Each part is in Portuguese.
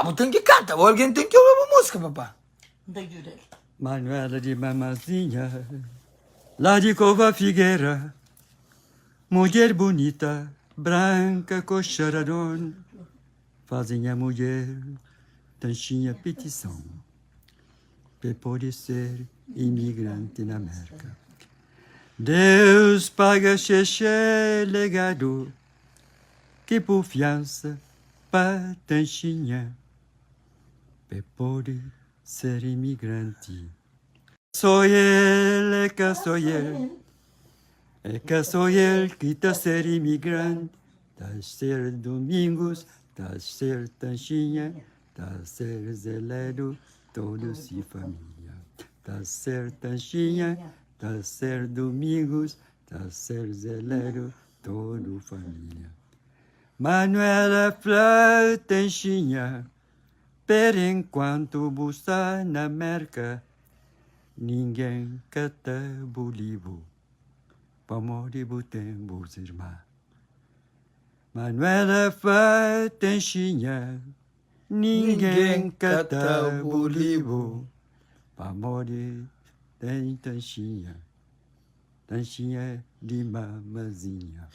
papo tem que cantar, alguém tem que ouvir uma música, papá. Manuela de Mamazinha, lá de Cova Figueira, mulher bonita, branca, coxaradona, fazem a mulher tanchinha petição, para poder ser imigrante na América. Deus paga xexé legado, que por fiança para tanchinha, para poder ser imigrante. Sou ele, é que sou ele. É que sou ele que tá ser imigrante. Tá ser domingos, tá ser tanchinha, tá ser zeledo, todos e família. Tá ser tanchinha, tá ser domingos, tá ser zeledo, todo família. Manuela Flá tanchinha, per enquanto busta na América, ninguém cata bolivo, para morrer botemos irmã. Manuela Flá tanchinha, ninguém cata bolivo, para morrer tem tanchinha, tanchinha de mamazinha.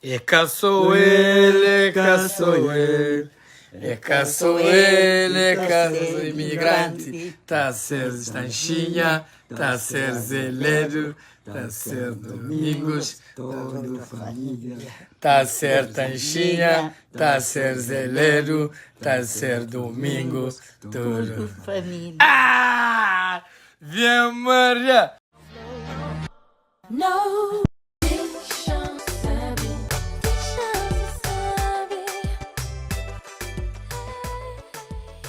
É que sou ele, é que sou ele. É que sou ele, é que sou imigrante. Tá a ser tanchinha, tá a ser zeledo, tá a ser domingos, Todo família. tá a ser tanchinha, tá a ser zeledo, tá a ser domingos, tudo. Família. Ah! Vem Maria! No.